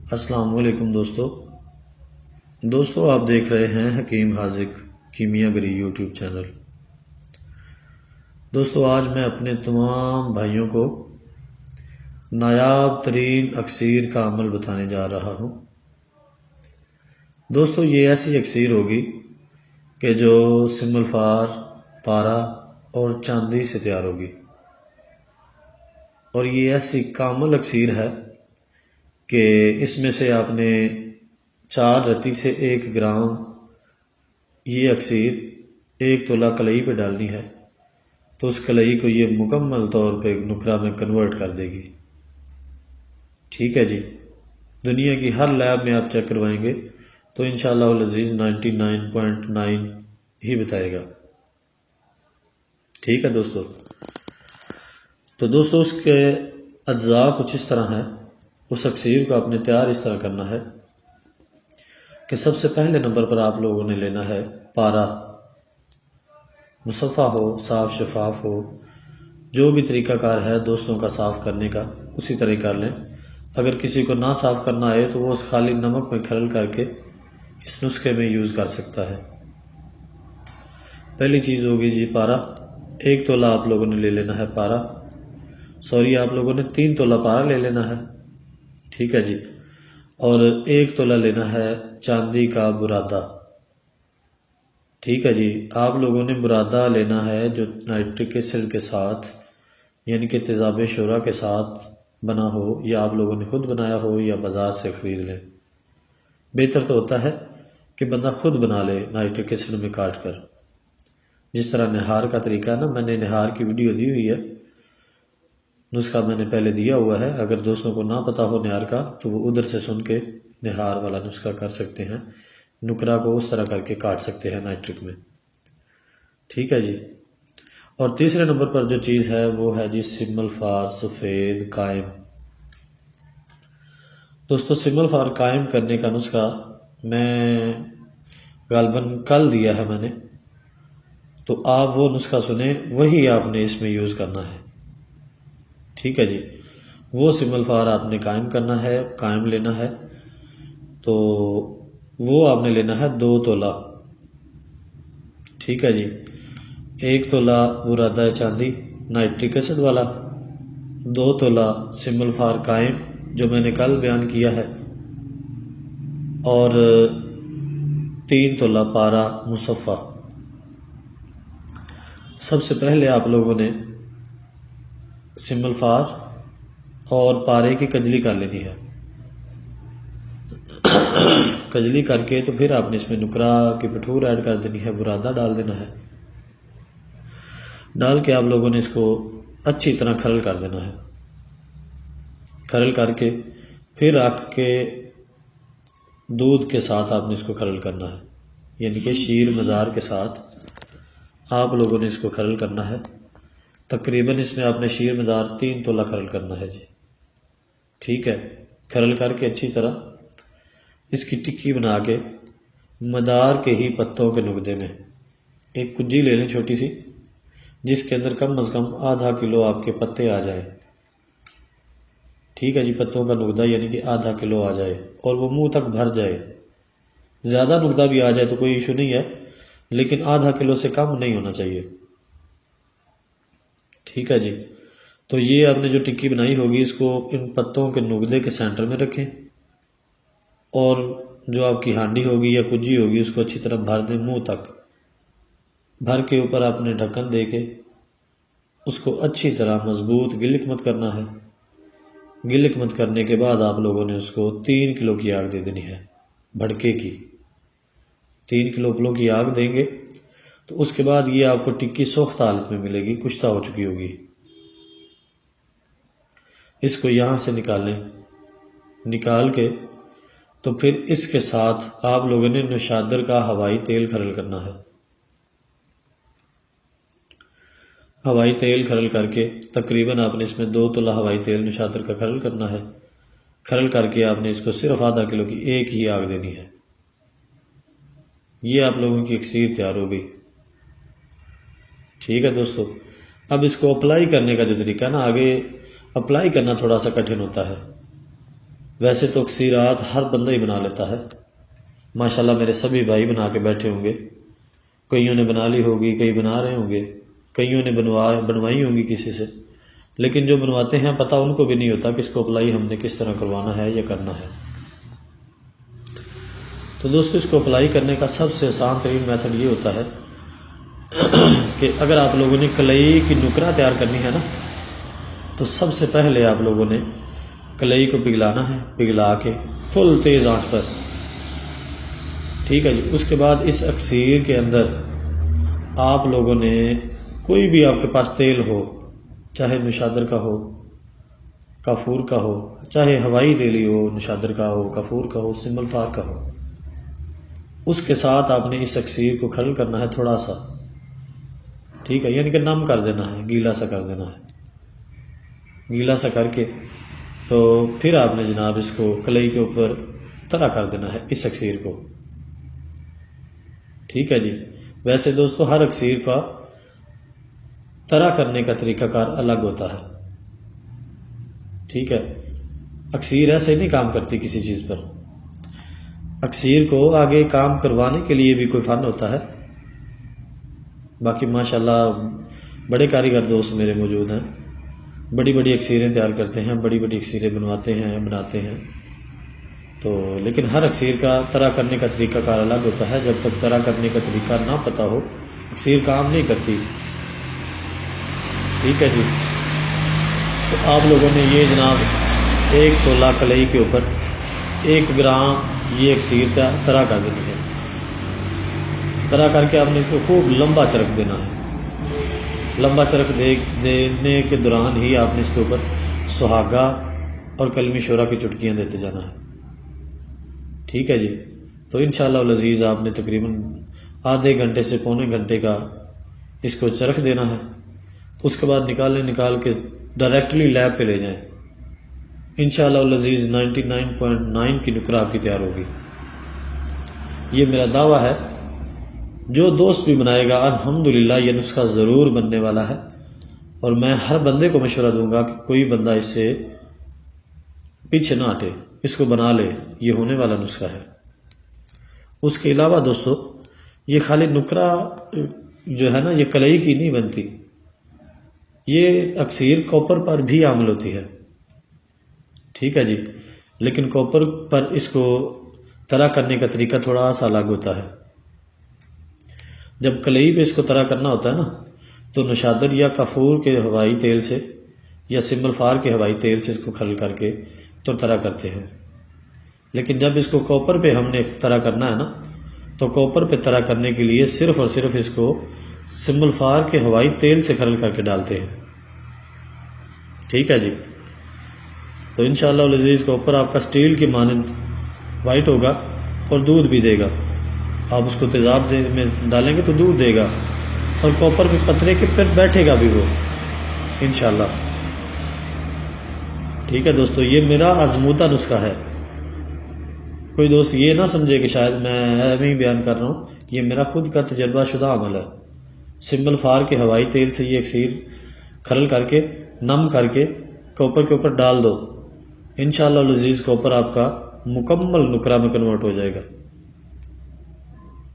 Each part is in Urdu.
السلام علیکم دوستو آپ دیکھ رہے ہیں حکیم حاذق کیمیا گری یوٹیوب چینل۔ دوستو آج میں اپنے تمام بھائیوں کو نایاب ترین اکسیر کا عمل بتانے جا رہا ہوں۔ دوستو یہ ایسی اکسیر ہوگی کہ جو سم الفار، پارا اور چاندی سے تیار ہوگی، اور یہ ایسی کامل اکسیر ہے کہ اس میں سے آپ نے 4 رتی سے 1 گرام یہ اکسیر 1 تولہ کلئی پہ ڈالنی ہے، تو اس کلئی کو یہ مکمل طور پہ نقرہ میں کنورٹ کر دے گی۔ ٹھیک ہے جی، دنیا کی ہر لیب میں آپ چیک کروائیں گے تو انشاءاللہ العزیز 99.9 ہی بتائے گا۔ ٹھیک ہے دوستو، تو دوستو اس کے اجزاء کچھ اس طرح ہیں۔ اس اکسیر کو آپ نے تیار اس طرح کرنا ہے کہ سب سے پہلے نمبر پر آپ لوگوں نے لینا ہے پارا، مصفحہ ہو، صاف شفاف ہو، جو بھی طریقہ کار ہے دوستوں کا صاف کرنے کا اسی طرح کر لیں۔ اگر کسی کو نہ صاف کرنا آئے تو وہ اس خالی نمک میں کھرل کر کے اس نسخے میں یوز کر سکتا ہے۔ پہلی چیز ہوگی جی پارا، 1 تولہ آپ لوگوں نے لے لینا ہے پارا، آپ لوگوں نے 3 تولہ پارا لے لینا ہے۔ ٹھیک ہے جی، اور 1 تولہ لینا ہے چاندی کا برادہ۔ ٹھیک ہے جی، آپ لوگوں نے برادہ لینا ہے جو نائٹرک ایسڈ کے ساتھ یعنی کہ تیزاب شورا کے ساتھ بنا ہو، یا آپ لوگوں نے خود بنایا ہو یا بازار سے خرید لیں۔ بہتر تو ہوتا ہے کہ بندہ خود بنا لے نائٹرک ایسڈ میں کاٹ کر، جس طرح نہار کا طریقہ ہے نا، میں نے نہار کی ویڈیو دی ہوئی ہے، نسخہ میں نے پہلے دیا ہوا ہے۔ اگر دوستوں کو نہ پتہ ہو نہار کا تو وہ ادھر سے سن کے نہار والا نسخہ کر سکتے ہیں، نکرہ کو اس طرح کر کے کاٹ سکتے ہیں نائٹرک میں۔ ٹھیک ہے جی، اور تیسرے نمبر پر جو چیز ہے وہ ہے جی سم الفار سفید قائم۔ دوستو سم الفار قائم کرنے کا نسخہ میں غالباً کل دیا ہے میں نے، تو آپ وہ نسخہ سنیں، وہی آپ نے اس میں یوز کرنا ہے۔ ٹھیک ہے جی، وہ سم الفار آپ نے قائم کرنا ہے، قائم لینا ہے، تو وہ آپ نے لینا ہے 2 تولہ۔ ٹھیک ہے جی، 1 تولہ برادہ چاندی نائٹرک ایسڈ والا، 2 تولہ سم الفار قائم جو میں نے کل بیان کیا ہے، اور 3 تولہ پارا مصفحہ۔ سب سے پہلے آپ لوگوں نے سم الفار اور پارے کی کجلی کر لینی ہے۔ کجلی کر کے تو پھر آپ نے اس میں نکرہ کی پٹھور ایڈ کر دینی ہے، برادہ ڈال دینا ہے، ڈال کے آپ لوگوں نے اس کو اچھی طرح کھرل کر دینا ہے۔ کھرل کر کے پھر رکھ کے دودھ کے ساتھ آپ نے اس کو کھرل کرنا ہے، یعنی کہ شیر مزار کے ساتھ آپ لوگوں نے اس کو کھرل کرنا ہے۔ تقریباً اس میں آپ نے شیر مدار 3 تولہ کھرل کرنا ہے جی۔ ٹھیک ہے، کھرل کر کے اچھی طرح اس کی ٹکی بنا کے مدار کے ہی پتوں کے نقدے میں ایک کجی لے لیں چھوٹی سی، جس کے اندر کم از کم ½ کلو آپ کے پتے آ جائیں۔ ٹھیک ہے جی، پتوں کا نقدہ یعنی کہ ½ کلو آ جائے اور وہ منہ تک بھر جائے۔ زیادہ نقدہ بھی آ جائے تو کوئی ایشو نہیں ہے، لیکن ½ کلو سے کم نہیں ہونا چاہیے۔ ٹھیک ہے جی، تو یہ آپ نے جو ٹکی بنائی ہوگی اس کو ان پتوں کے نقدے کے سینٹر میں رکھیں، اور جو آپ کی ہانڈی ہوگی یا کجی ہوگی اس کو اچھی طرح بھر دیں منہ تک۔ بھر کے اوپر آپ نے ڈھکن دے کے اس کو اچھی طرح مضبوط گلک مت کرنا ہے۔ گلک مت کرنے کے بعد آپ لوگوں نے اس کو 3 کلو کی آگ دے دینی ہے، بھڑکے کی 3 کلو کی آگ دیں گے تو اس کے بعد یہ آپ کو ٹکی سخت حالت میں ملے گی، کشتہ ہو چکی ہوگی۔ اس کو یہاں سے نکالیں، نکال کے تو پھر اس کے ساتھ آپ لوگوں نے نوشادر کا ہوائی تیل کھرل کرنا ہے۔ ہوائی تیل کھرل کر کے تقریباً آپ نے اس میں 2 تولہ ہوائی تیل نوشادر کا کھرل کرنا ہے۔ کھرل کر کے آپ نے اس کو صرف ½ کلو کی ایک ہی آگ دینی ہے۔ یہ آپ لوگوں کی اکسیر تیار ہو گئی۔ ٹھیک ہے دوستو، اب اس کو اپلائی کرنے کا جو طریقہ ہے نا، آگے اپلائی کرنا تھوڑا سا کٹھن ہوتا ہے، ویسے تو اکسیرات ہر بندہ ہی بنا لیتا ہے، ماشاءاللہ میرے سبھی بھائی بنا کے بیٹھے ہوں گے، کئیوں نے بنا لی ہوگی، کئی بنا رہے ہوں گے، کئیوں نے بنوائی ہوں گی کسی سے، لیکن جو بنواتے ہیں پتہ ان کو بھی نہیں ہوتا کہ اس کو اپلائی ہم نے کس طرح کروانا ہے یا کرنا ہے۔ تو دوستو اس کو اپلائی کرنے کا سب سے آسان ترین میتھڈ یہ ہوتا ہے کہ اگر آپ لوگوں نے کلئی کی نکرہ تیار کرنی ہے نا، تو سب سے پہلے آپ لوگوں نے کلئی کو پگھلانا ہے، پگھلا کے فل تیز آنچ پر، ٹھیک ہے جی۔ اس کے بعد اس اکسیر کے اندر آپ لوگوں نے کوئی بھی آپ کے پاس تیل ہو، چاہے نشادر کا ہو، کافور کا ہو، چاہے ہوائی تیل ہی ہو، نشادر کا ہو، کافور کا ہو، سمبل فار کا ہو، اس کے ساتھ آپ نے اس اکسیر کو کھل کرنا ہے تھوڑا سا، ٹھیک ہے، یعنی کہ نم کر دینا ہے، گیلا سا کر دینا ہے، گیلا سا کر کے تو پھر آپ نے جناب اس کو کلئی کے اوپر ترا کر دینا ہے اس اکسیر کو، ٹھیک ہے جی۔ ویسے دوستو ہر اکسیر کا ترا کرنے کا طریقہ کار الگ ہوتا ہے، ٹھیک ہے، اکسیر ایسے نہیں کام کرتی کسی چیز پر، اکسیر کو آگے کام کروانے کے لیے بھی کوئی فن ہوتا ہے۔ باقی ماشاءاللہ بڑے کاریگر دوست میرے موجود ہیں، بڑی بڑی اکسیریں تیار کرتے ہیں، بڑی بڑی اکسیریں بناتے ہیں، تو لیکن ہر اکسیر کا طرح کرنے کا طریقہ کار الگ ہوتا ہے۔ جب تک طرح کرنے کا طریقہ نہ پتہ ہو اکسیر کام نہیں کرتی، ٹھیک ہے جی۔ تو آپ لوگوں نے یہ جناب 1 تولہ کلئی کے اوپر 1 گرام یہ اکسیر طرح کر دینی ہے، طرح کر کے آپ نے اس کو خوب لمبا چرخ دینا ہے، لمبا چرخ دینے کے دوران ہی آپ نے اس کے اوپر سہاگا اور کلمی شورا کی چٹکیاں دیتے جانا ہے، ٹھیک ہے جی۔ تو انشاءاللہ العزیز آپ نے تقریباً آدھے گھنٹے سے پونے گھنٹے کا اس کو چرخ دینا ہے، اس کے بعد نکال کے ڈائریکٹلی لیب پہ لے جائیں، انشاءاللہ العزیز 99.9 کی نکرہ آپ کی تیار ہوگی۔ یہ میرا دعویٰ ہے، جو دوست بھی بنائے گا الحمدللہ یہ نسخہ ضرور بننے والا ہے، اور میں ہر بندے کو مشورہ دوں گا کہ کوئی بندہ اس سے پیچھے نہ ہٹے، اس کو بنا لے، یہ ہونے والا نسخہ ہے۔ اس کے علاوہ دوستو یہ خالی نکرہ جو ہے نا یہ کلئی کی نہیں بنتی، یہ اکسیر کوپر پر بھی عامل ہوتی ہے، ٹھیک ہے جی، لیکن کوپر پر اس کو طرح کرنے کا طریقہ تھوڑا سا الگ ہوتا ہے۔ جب کلئی پہ اس کو طرح کرنا ہوتا ہے نا تو نشادر یا کافور کے ہوائی تیل سے یا سمبل فار کے ہوائی تیل سے اس کو کھل کر کے تو طرح کرتے ہیں، لیکن جب اس کو کوپر پہ ہم نے طرح کرنا ہے نا تو کوپر پہ طرح کرنے کے لیے صرف اور صرف اس کو سمبل فار کے ہوائی تیل سے کھل کر کے ڈالتے ہیں، ٹھیک ہے جی۔ تو انشاءاللہ العزیز کوپر آپ کا سٹیل کی مانند وائٹ ہوگا اور دودھ بھی دے گا، آپ اس کو تیزاب میں ڈالیں گے تو دودھ دے گا، اور کوپر پہ پترے کے پر بیٹھے گا بھی وہ انشاءاللہ، ٹھیک ہے دوستو۔ یہ میرا آزمودہ نسخہ ہے، کوئی دوست یہ نہ سمجھے کہ شاید میں ایویں ہی بیان کر رہا ہوں، یہ میرا خود کا تجربہ شدہ عمل ہے۔ سمبل فار کے ہوائی تیل سے یہ اکسیر کھرل کر کے نم کر کے کوپر کے اوپر ڈال دو، انشاءاللہ العزیز کوپر آپ کا مکمل نکرہ میں کنورٹ ہو جائے گا،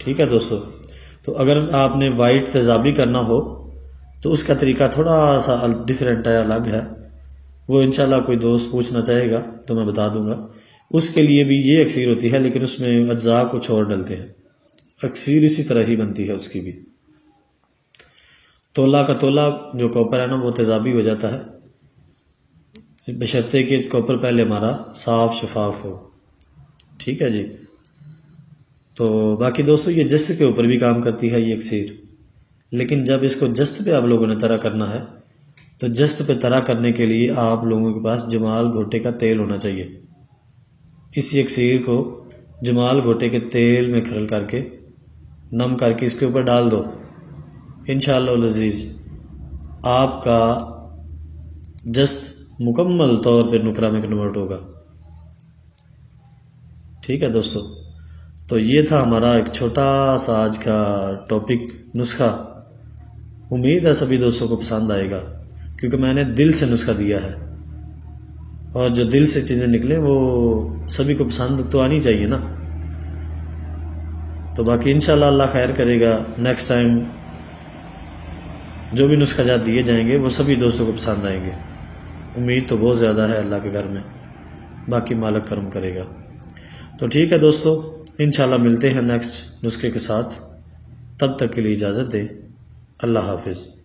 ٹھیک ہے دوستو۔ تو اگر آپ نے وائٹ تیزابی کرنا ہو تو اس کا طریقہ تھوڑا سا ڈیفرنٹ ہے، الگ ہے، وہ انشاءاللہ کوئی دوست پوچھنا چاہے گا تو میں بتا دوں گا۔ اس کے لیے بھی یہ اکسیر ہوتی ہے لیکن اس میں اجزاء کچھ اور ڈلتے ہیں، اکسیر اسی طرح ہی بنتی ہے اس کی بھی۔ تولہ کا تولہ جو کوپر ہے نا وہ تیزابی ہو جاتا ہے، بشرطے کہ کوپر پہلے ہمارا صاف شفاف ہو، ٹھیک ہے جی۔ تو باقی دوستو یہ جست کے اوپر بھی کام کرتی ہے یہ اکسیر، لیکن جب اس کو جست پہ آپ لوگوں نے طرح کرنا ہے تو جست پہ طرح کرنے کے لیے آپ لوگوں کے پاس جمال گھوٹے کا تیل ہونا چاہیے۔ اسی اکسیر کو جمال گھوٹے کے تیل میں کھرل کر کے نم کر کے اس کے اوپر ڈال دو، انشاءاللہ العزیز آپ کا جست مکمل طور پہ نکرہ میں کنورٹ ہوگا، ٹھیک ہے دوستو۔ تو یہ تھا ہمارا ایک چھوٹا سا آج کا ٹاپک نسخہ، امید ہے سبھی دوستوں کو پسند آئے گا کیونکہ میں نے دل سے نسخہ دیا ہے، اور جو دل سے چیزیں نکلیں وہ سبھی کو پسند تو آنی چاہیے نا. تو باقی انشاءاللہ اللہ خیر کرے گا. نیکسٹ ٹائم جو بھی نسخہ جات دیے جائیں گے وہ سبھی دوستوں کو پسند آئیں گے. امید تو بہت زیادہ ہے اللہ کے گھر میں، باقی مالک کرم کرے گا. تو ٹھیک ہے دوستو، انشاءاللہ ملتے ہیں نیکسٹ نسخے کے ساتھ. تب تک کے لیے اجازت دیں. اللہ حافظ.